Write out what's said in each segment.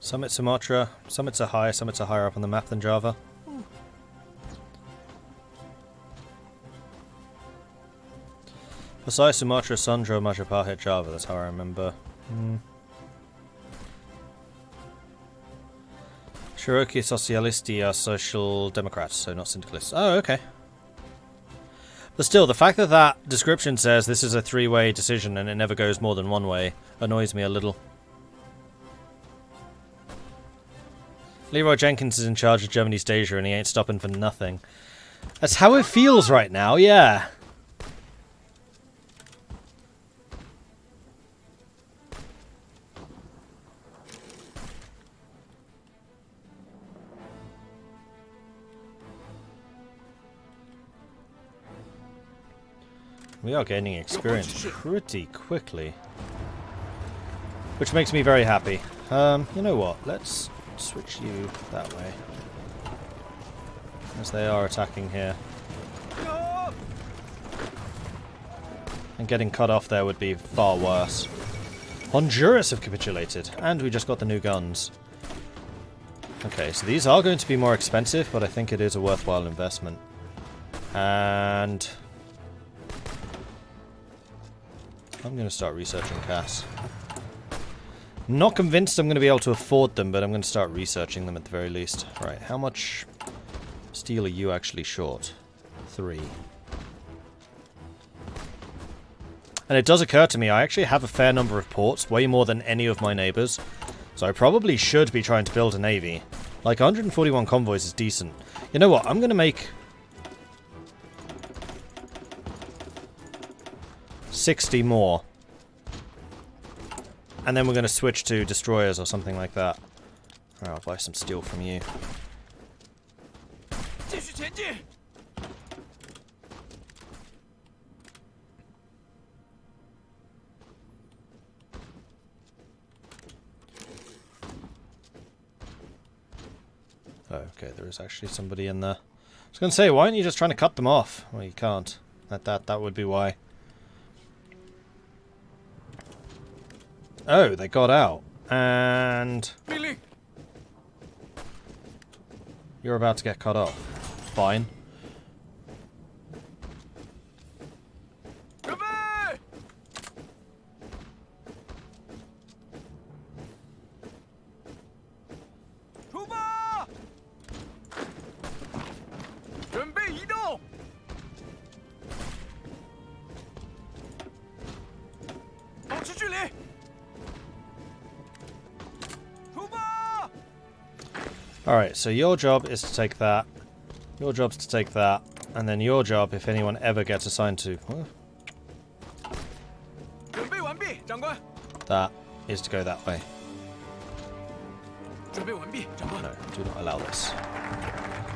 Summit Sumatra. Summits are high, summits are higher up on the map than Java. Pasai, Sumatra, Sundra, Majapahit, Java. That's how I remember. Cherokee Socialisti are social democrats, so not syndicalists. Oh, okay. But still, the fact that that description says this is a three-way decision and it never goes more than one way annoys me a little. Leroy Jenkins is in charge of Germany's Asia and he ain't stopping for nothing. That's how it feels right now, yeah. We are gaining experience pretty quickly, which makes me very happy. You know what? Let's switch you that way, as they are attacking here. And getting cut off there would be far worse. Honduras have capitulated, and we just got the new guns. Okay, so these are going to be more expensive, but I think it is a worthwhile investment. And I'm going to start researching Cass. Not convinced I'm going to be able to afford them, but I'm going to start researching them at the very least. Right, how much steel are you actually short? 3. And it does occur to me, I actually have a fair number of ports, way more than any of my neighbours. So I probably should be trying to build a navy. Like, 141 convoys is decent. You know what, I'm going to make 60 more. And then we're going to switch to destroyers or something like that. Alright, I'll buy some steel from you. Oh, okay, there is actually somebody in there. I was going to say, why aren't you just trying to cut them off? Well, you can't. That would be why. Oh, they got out. And you're about to get cut off. Fine. Alright, so your job is to take that. Your job's to take that. And then your job, if anyone ever gets assigned to... that is to go that way. No, do not allow this.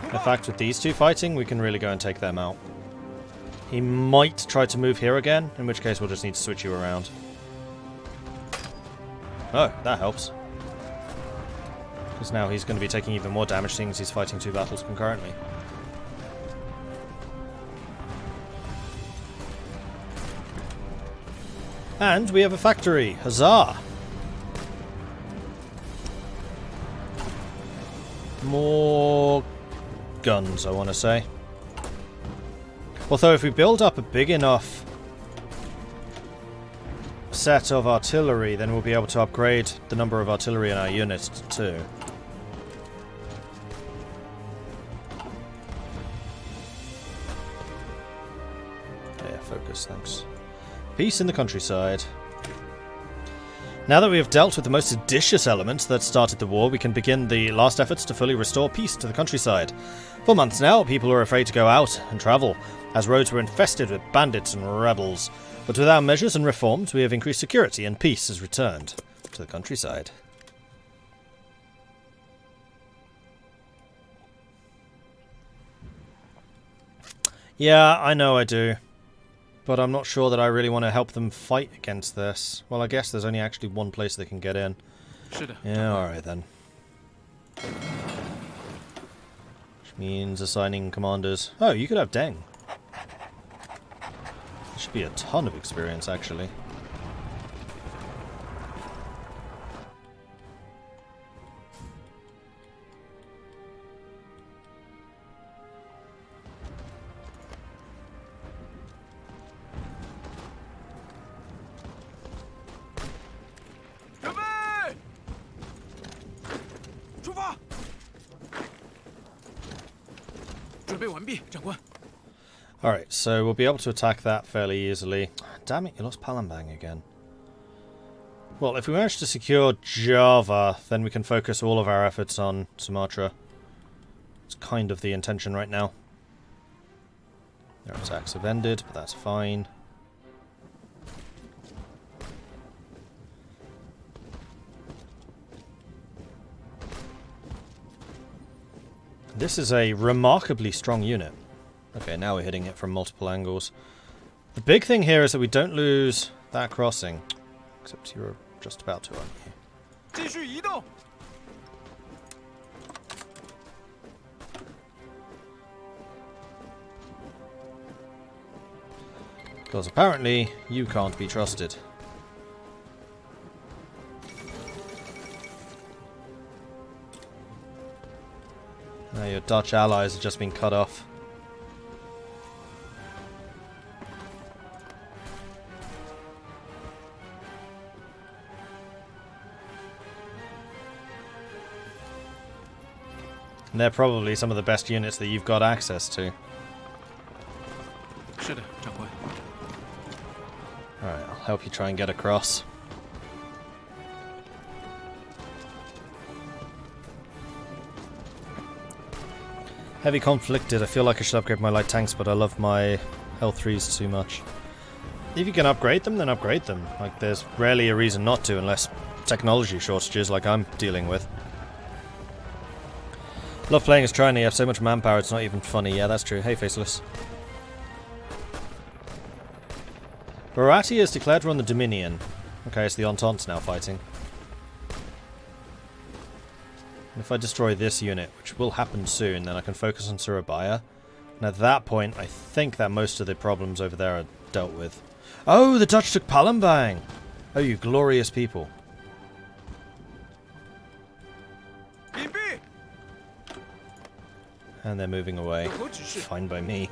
In fact, with these two fighting, we can really go and take them out. He might try to move here again, in which case we'll just need to switch you around. Oh, that helps. Because now he's going to be taking even more damage, seeing as he's fighting 2 battles concurrently. And we have a factory! Huzzah! More guns, I want to say. Although if we build up a big enough set of artillery, then we'll be able to upgrade the number of artillery in our units too. Yeah, focus, thanks. Peace in the countryside. Now that we have dealt with the most seditious elements that started the war, we can begin the last efforts to fully restore peace to the countryside. For months now, people are afraid to go out and travel, as roads were infested with bandits and rebels. But with our measures and reforms, we have increased security and peace has returned to the countryside. Yeah, I know I do. But I'm not sure that I really want to help them fight against this. Well, I guess there's only actually one place they can get in. Yeah, alright then. Which means assigning commanders. Oh, you could have Deng. There should be a ton of experience, actually. Alright, so we'll be able to attack that fairly easily. Damn it, you lost Palembang again. Well, if we manage to secure Java, then we can focus all of our efforts on Sumatra. It's kind of the intention right now. Their attacks have ended, but that's fine. This is a remarkably strong unit. Okay, now we're hitting it from multiple angles. The big thing here is that we don't lose that crossing. Except you're just about to, aren't you? Because apparently, you can't be trusted. Now your Dutch allies have just been cut off. And they're probably some of the best units that you've got access to. Alright, I'll help you try and get across. Heavy conflicted. I feel like I should upgrade my light tanks, but I love my L3s too much. If you can upgrade them, then upgrade them. Like, there's rarely a reason not to, unless technology shortages like I'm dealing with. Love playing as China, you have so much manpower, it's not even funny. Yeah, that's true. Hey, Faceless. Barati has declared we're on the Dominion. Okay, it's the Entente now fighting. And if I destroy this unit, which will happen soon, then I can focus on Surabaya. And at that point, I think that most of the problems over there are dealt with. Oh, the Dutch took Palembang! Oh, you glorious people. And they're moving away. Fine by me.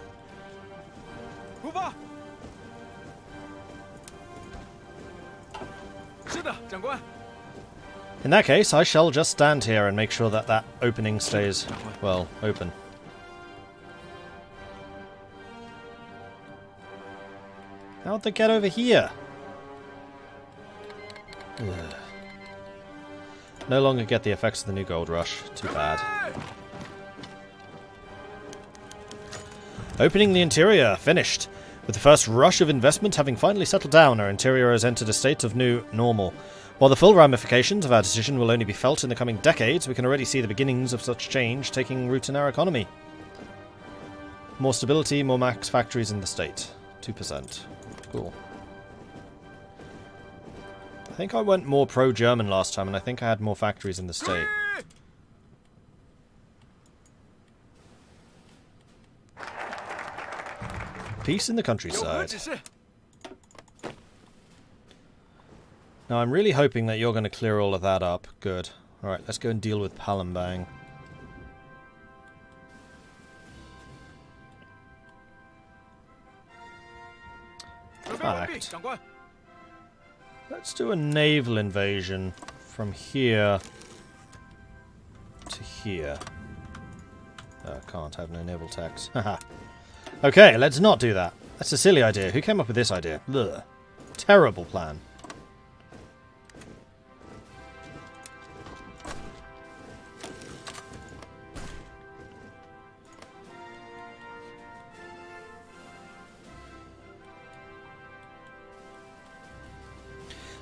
In that case, I shall just stand here and make sure that that opening stays, well, open. How'd they get over here? Ugh. No longer get the effects of the new gold rush. Too bad. Opening the interior. Finished. With the first rush of investment having finally settled down, our interior has entered a state of new normal. While the full ramifications of our decision will only be felt in the coming decades, we can already see the beginnings of such change taking root in our economy. More stability, more max factories in the state. 2%. Cool. I think I went more pro-German last time, and I think I had more factories in the state. Peace in the countryside. Now I'm really hoping that you're going to clear all of that up. Good. Alright, let's go and deal with Palembang. Fact. Let's do a naval invasion from here to here. Oh, can't have no naval tax. Haha. Okay, let's not do that. That's a silly idea. Who came up with this idea? Ugh. Terrible plan.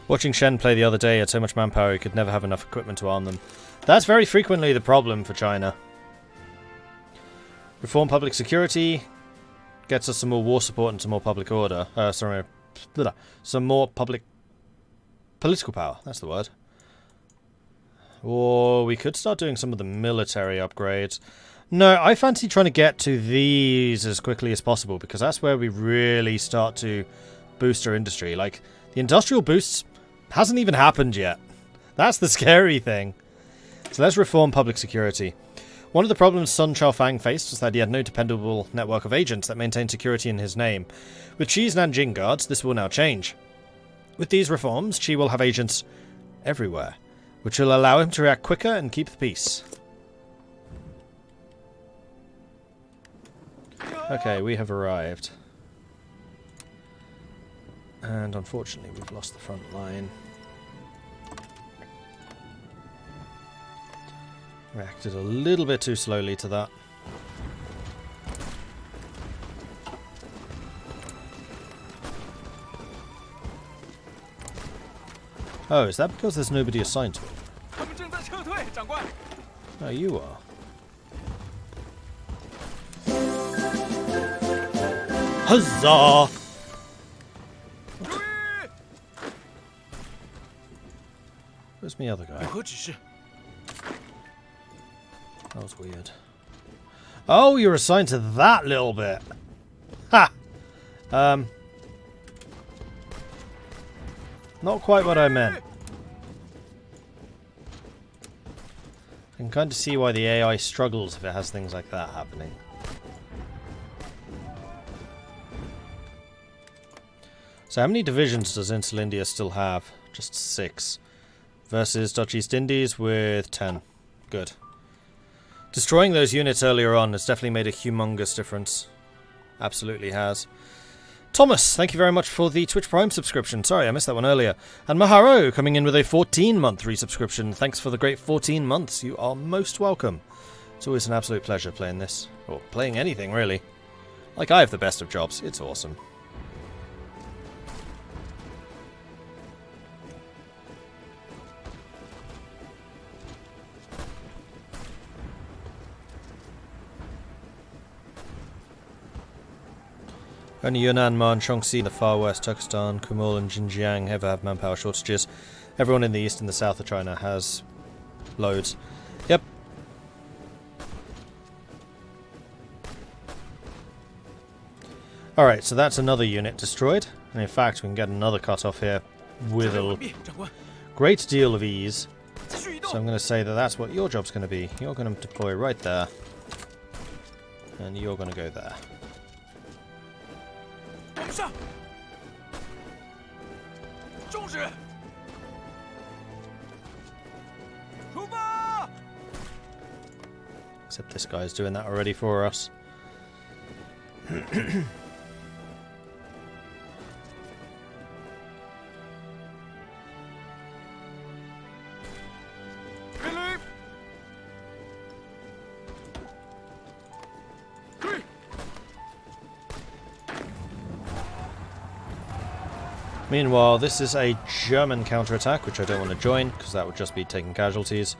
Watching Shen play the other day, he had so much manpower he could never have enough equipment to arm them. That's very frequently the problem for China. Reform public security gets us some more war support and some more public order. Some more public political power. That's the word. Or we could start doing some of the military upgrades. No, I fancy trying to get to these as quickly as possible, because that's where we really start to boost our industry. Like, the industrial boosts hasn't even happened yet. That's the scary thing. So let's reform public security. One of the problems Sun Chaofang faced was that he had no dependable network of agents that maintained security in his name. With Qi's Nanjing guards, this will now change. With these reforms, Qi will have agents everywhere. which will allow him to react quicker and keep the peace. Okay, we have arrived. And unfortunately, we've lost the front line. Reacted a little bit too slowly to that. Oh, is that because there's nobody assigned to it? Oh, you are. Huzzah! Where's my other guy? That was weird. Oh, you're assigned to that little bit. Ha! Not quite what I meant. I can kind of see why the AI struggles if it has things like that happening. So how many divisions does Insular India still have? Just 6. Versus Dutch East Indies with 10. Good. Destroying those units earlier on has definitely made a humongous difference. Absolutely has. Thomas, thank you very much for the Twitch Prime subscription. Sorry, I missed that one earlier. And Maharo coming in with a 14-month resubscription. Thanks for the great 14 months. You are most welcome. It's always an absolute pleasure playing this. Or playing anything, really. Like, I have the best of jobs. It's awesome. Only Yunnan, Man, Shaanxi in the far west, Turkestan, Kumul and Xinjiang ever have manpower shortages. Everyone in the east and the south of China has loads. Yep. Alright, so that's another unit destroyed. And in fact, we can get another cut off here with a great deal of ease. So I'm going to say that that's what your job's going to be. You're going to deploy right there. And you're going to go there. Except this guy's doing that already for us. Meanwhile, this is a German counterattack, which I don't want to join, because that would just be taking casualties.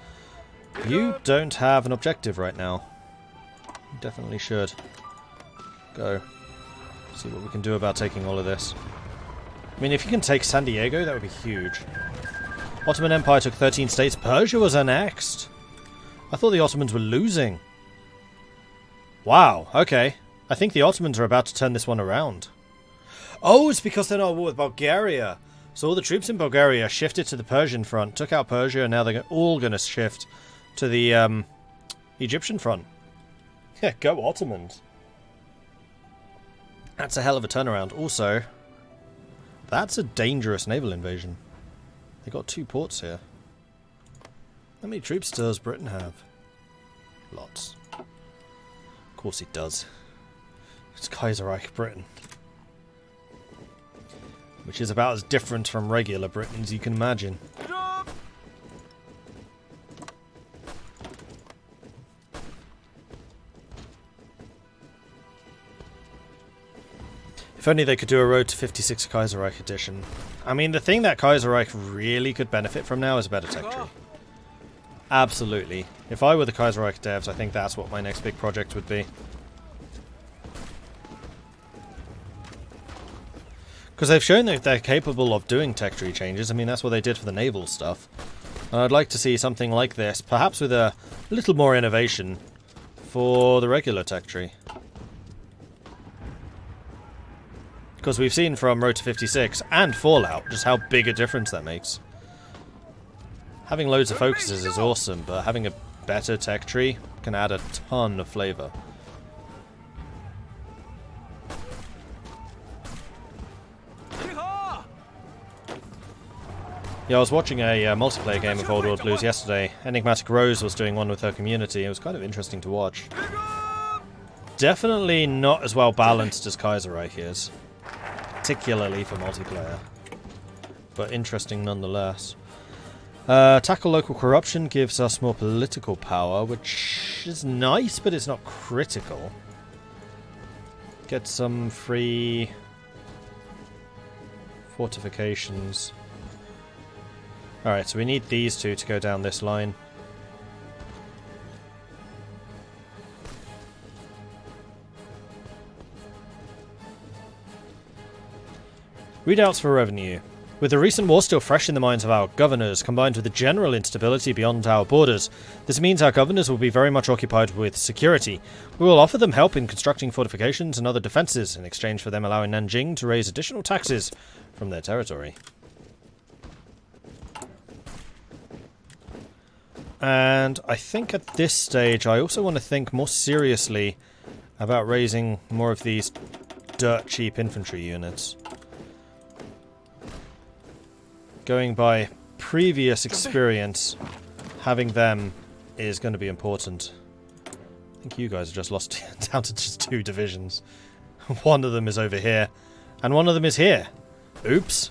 You don't have an objective right now. You definitely should. Go. See what we can do about taking all of this. I mean, if you can take San Diego, that would be huge. Ottoman Empire took 13 states. Persia was annexed. I thought the Ottomans were losing. Wow, okay. I think the Ottomans are about to turn this one around. Oh, it's because they're not at war with Bulgaria. So all the troops in Bulgaria shifted to the Persian front, took out Persia, and now they're all going to shift to the Egyptian front. Yeah, go Ottomans. That's a hell of a turnaround. Also, that's a dangerous naval invasion. They got 2 ports here. How many troops does Britain have? Lots. Of course it does. It's Kaiserreich Britain. Which is about as different from regular Britain as you can imagine. If only they could do a Road to 56 Kaiserreich edition. I mean, the thing that Kaiserreich really could benefit from now is a better tech tree. Absolutely. If I were the Kaiserreich devs, I think that's what my next big project would be. Because they've shown that they're capable of doing tech tree changes. I mean, that's what they did for the naval stuff. And I'd like to see something like this, perhaps with a little more innovation for the regular tech tree. Because we've seen from Road to 56 and Fallout just how big a difference that makes. Having loads of focuses is awesome, but having a better tech tree can add a ton of flavor. Yeah, I was watching a multiplayer game of Old World Blues yesterday. Enigmatic Rose was doing one with her community. It was kind of interesting to watch. Definitely not as well balanced as Kaiserreich is. Particularly for multiplayer. But interesting nonetheless. Tackle local corruption gives us more political power, which is nice, but it's not critical. Get some free fortifications. Alright, so we need these two to go down this line. Redoubts for revenue. With the recent war still fresh in the minds of our governors, combined with the general instability beyond our borders, this means our governors will be very much occupied with security. We will offer them help in constructing fortifications and other defences, in exchange for them allowing Nanjing to raise additional taxes from their territory. And I think at this stage I also want to think more seriously about raising more of these dirt cheap infantry units. Going by previous experience, having them is going to be important. I think you guys have just lost down to just 2 divisions. One of them is over here, and one of them is here. Oops.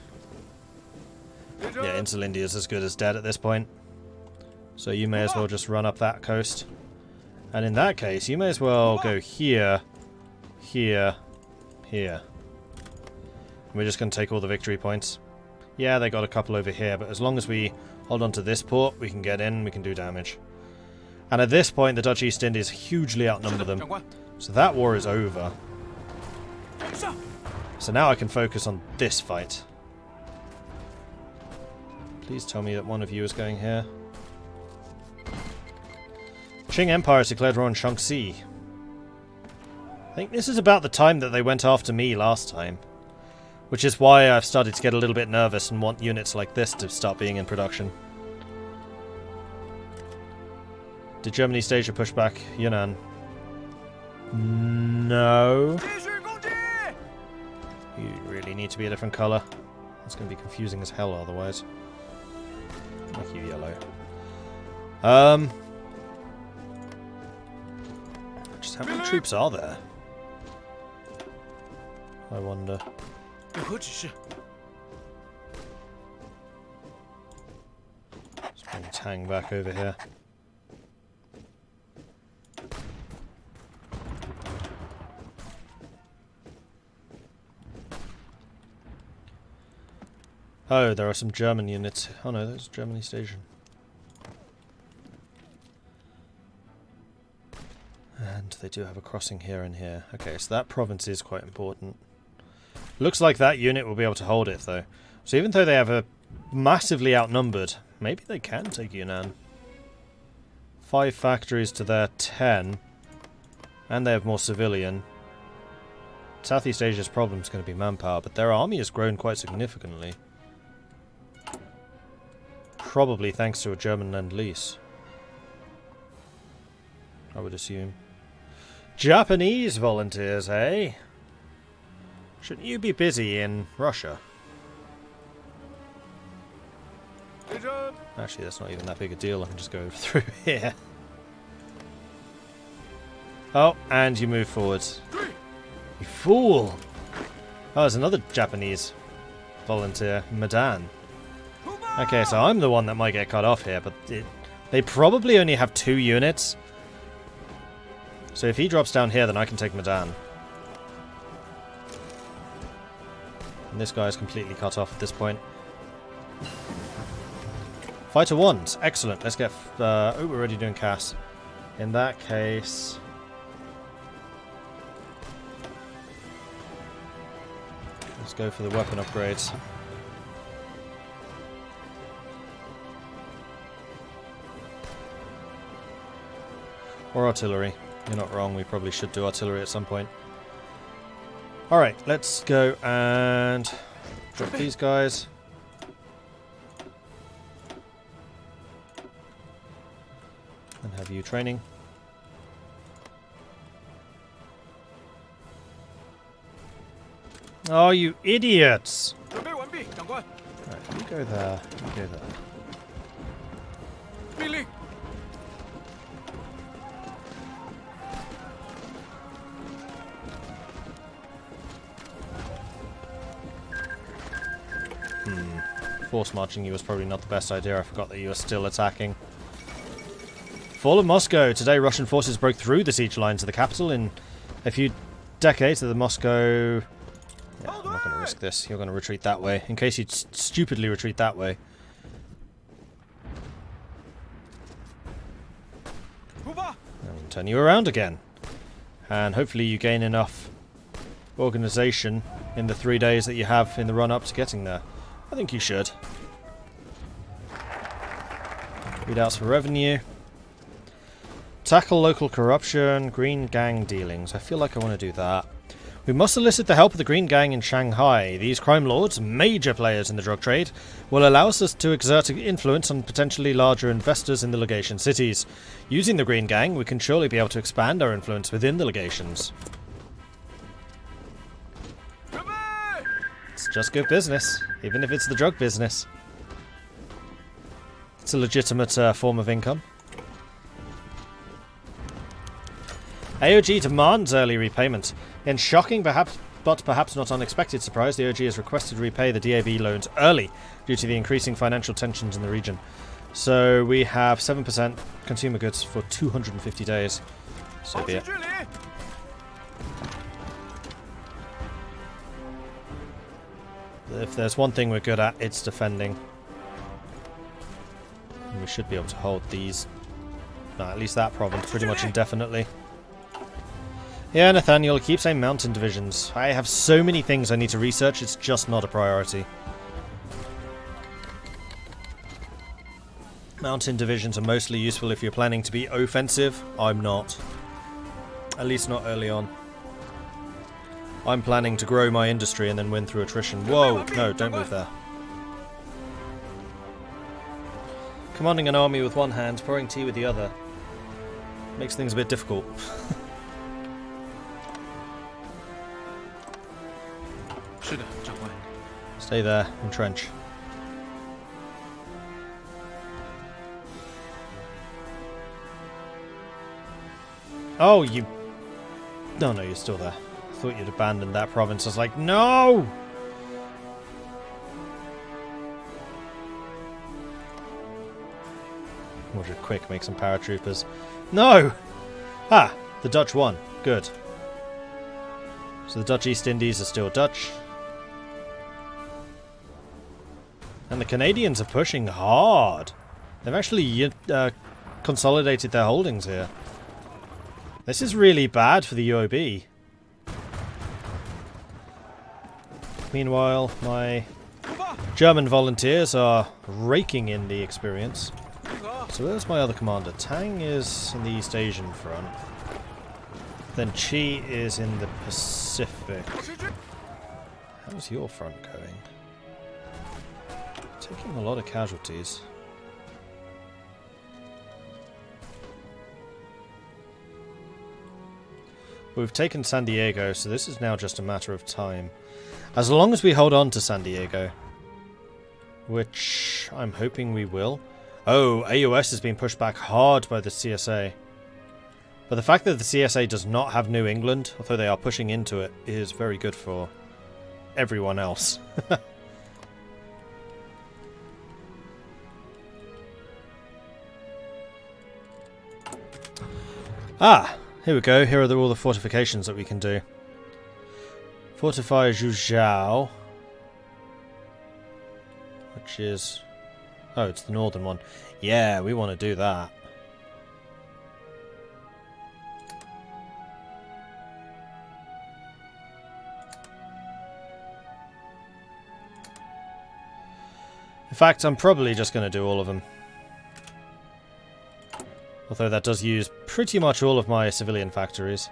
Yeah, Insulindia is as good as dead at this point. So you may as well just run up that coast. And in that case, you may as well go here, here, here. And we're just going to take all the victory points. Yeah, they got a couple over here, but as long as we hold on to this port, we can get in, we can do damage. And at this point, the Dutch East Indies hugely outnumber them. So that war is over. So now I can focus on this fight. Please tell me that one of you is going here. Qing Empire has declared war on Shaanxi. I think this is about the time that they went after me last time. Which is why I've started to get a little bit nervous and want units like this to start being in production. Did Germany stage a pushback? Yunnan. No. You really need to be a different colour. It's going to be confusing as hell otherwise. Like you, yellow. Just how many troops are there? I wonder. Let's bring Tang back over here. Oh, there are some German units. Oh no, there's Germany station. And they do have a crossing here and here. Okay, so that province is quite important. Looks like that unit will be able to hold it, though. So even though they have a massively outnumbered, maybe they can take Yunnan. 5 factories to their 10. And they have more civilian. Southeast Asia's problem is going to be manpower, but their army has grown quite significantly. Probably thanks to a German Lend-Lease. I would assume. Japanese volunteers, eh? Shouldn't you be busy in Russia? Actually, that's not even that big a deal. I can just go through here. Oh, and you move forwards. You fool! Oh, there's another Japanese volunteer, Madan. Okay, so I'm the one that might get cut off here, but they probably only have 2 units. So if he drops down here, then I can take Madan. And this guy is completely cut off at this point. Fighter 1s. Excellent. Let's get... oh, we're already doing Cass. In that case... let's go for the weapon upgrades. Or artillery. You're not wrong, we probably should do artillery at some point. Alright, let's go and drop these guys. And have you training. Oh, you idiots! Right, you go there, you go there. Force marching you was probably not the best idea. I forgot that you were still attacking. Fall of Moscow. Today Russian forces broke through the siege lines of the capital. In a few decades the Moscow... Yeah, I'm not going to risk this. You're going to retreat that way. In case you stupidly retreat that way. And turn you around again. And hopefully you gain enough organization in the 3 days that you have in the run-up to getting there. I think you should. Readouts for revenue. Tackle local corruption. Green gang dealings. I feel like I want to do that. We must solicit the help of the Green Gang in Shanghai. These crime lords, major players in the drug trade, will allow us to exert influence on potentially larger investors in the legation cities. Using the Green Gang, we can surely be able to expand our influence within the legations. It's just good business, even if it's the drug business. It's a legitimate form of income. AOG demands early repayment. In shocking, but perhaps not unexpected surprise, the AOG has requested to repay the DAB loans early due to the increasing financial tensions in the region. So we have 7% consumer goods for 250 days. So be it. If there's one thing we're good at, it's defending. And we should be able to hold these, at least that province, pretty much indefinitely. Yeah, Nathaniel, keep saying mountain divisions. I have so many things I need to research, it's just not a priority. Mountain divisions are mostly useful if you're planning to be offensive. I'm not. At least not early on. I'm planning to grow my industry and then win through attrition. Whoa! No, don't move there. Commanding an army with one hand, pouring tea with the other. Makes things a bit difficult. Stay there, entrench. Oh, you... No, you're still there. I thought you'd abandoned that province. I was like, no! Mordred, quick, make some paratroopers. No! Ah, the Dutch won. Good. So the Dutch East Indies are still Dutch. And the Canadians are pushing hard. They've actually consolidated their holdings here. This is really bad for the UOB. Meanwhile, my German volunteers are raking in the experience. So where's my other commander? Tang is in the East Asian front. Then Chi is in the Pacific. How's your front going? Taking a lot of casualties. We've taken San Diego, so this is now just a matter of time. As long as we hold on to San Diego. Which I'm hoping we will. Oh, AUS has been pushed back hard by the CSA. But the fact that the CSA does not have New England, although they are pushing into it, is very good for everyone else. Ah, here we go. Here are all the fortifications that we can do. Fortify Zhujiao. Which is... Oh, it's the northern one. Yeah, we want to do that. In fact, I'm probably just going to do all of them. Although that does use pretty much all of my civilian factories.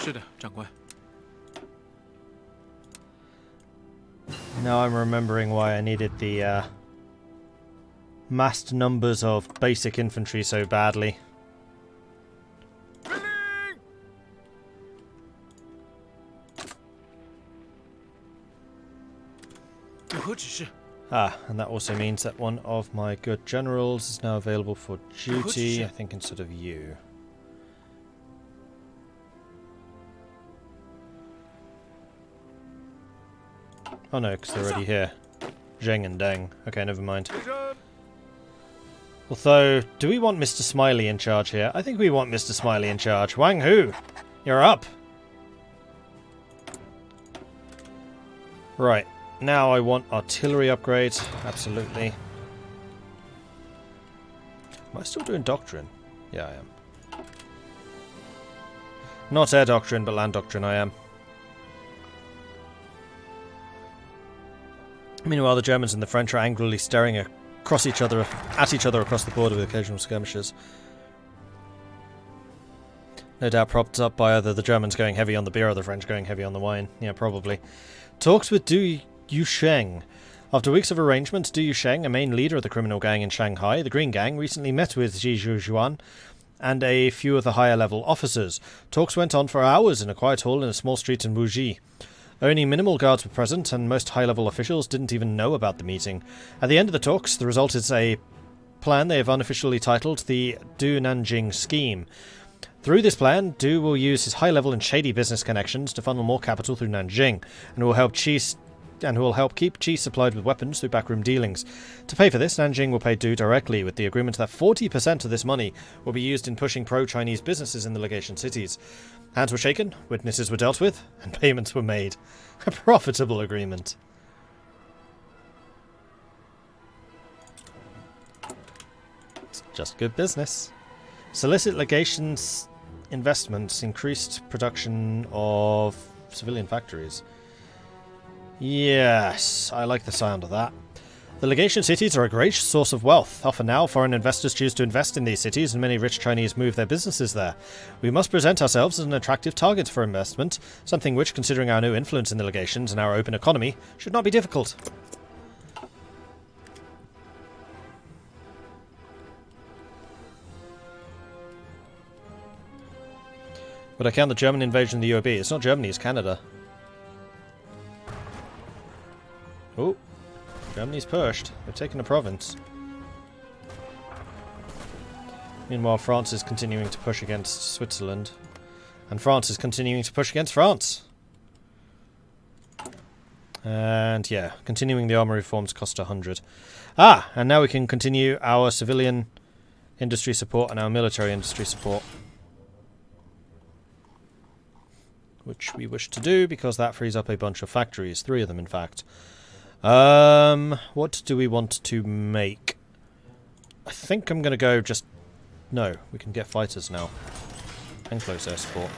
是的，长官。 Now I'm remembering why I needed the massed numbers of basic infantry so badly. Ah, and that also means that one of my good generals is now available for duty, I think, instead of you. Oh no, because they're already here. Zheng and Deng. Okay, never mind. Although, do we want Mr. Smiley in charge here? I think we want Mr. Smiley in charge. Wang Hu, you're up! Right. Now I want artillery upgrades. Absolutely. Am I still doing doctrine? Yeah, I am. Not air doctrine, but land doctrine I am. Meanwhile, the Germans and the French are angrily staring at each other across the border with occasional skirmishes. No doubt propped up by either the Germans going heavy on the beer or the French going heavy on the wine. Yeah, probably. Talks with Du Yusheng. After weeks of arrangements, Du Yusheng, a main leader of the criminal gang in Shanghai, the Green Gang, recently met with Ji Zhujuan and a few of the higher-level officers. Talks went on for hours in a quiet hall in a small street in Wuji. Only minimal guards were present, and most high-level officials didn't even know about the meeting. At the end of the talks, the result is a plan they have unofficially titled the Du Nanjing Scheme. Through this plan, Du will use his high-level and shady business connections to funnel more capital through Nanjing, and will help keep Qi supplied with weapons through backroom dealings. To pay for this, Nanjing will pay Du directly, with the agreement that 40% of this money will be used in pushing pro-Chinese businesses in the legation cities. Hands were shaken, witnesses were dealt with, and payments were made. A profitable agreement. It's just good business. Solicit legations investments, increased production of civilian factories. Yes, I like the sound of that. The legation cities are a great source of wealth. Often now, foreign investors choose to invest in these cities, and many rich Chinese move their businesses there. We must present ourselves as an attractive target for investment, something which, considering our new influence in the legations and our open economy, should not be difficult. Would I count the German invasion of the UOB? It's not Germany, it's Canada. Oh. Germany's pushed. They've taken a province. Meanwhile, France is continuing to push against Switzerland. And France is continuing to push against France. And yeah, continuing the armour reforms cost 100. Ah! And now we can continue our civilian industry support and our military industry support. Which we wish to do because that frees up a bunch of factories. 3 of them, in fact. What do we want to make? I think I'm going to go just... No, we can get fighters now. And close air support.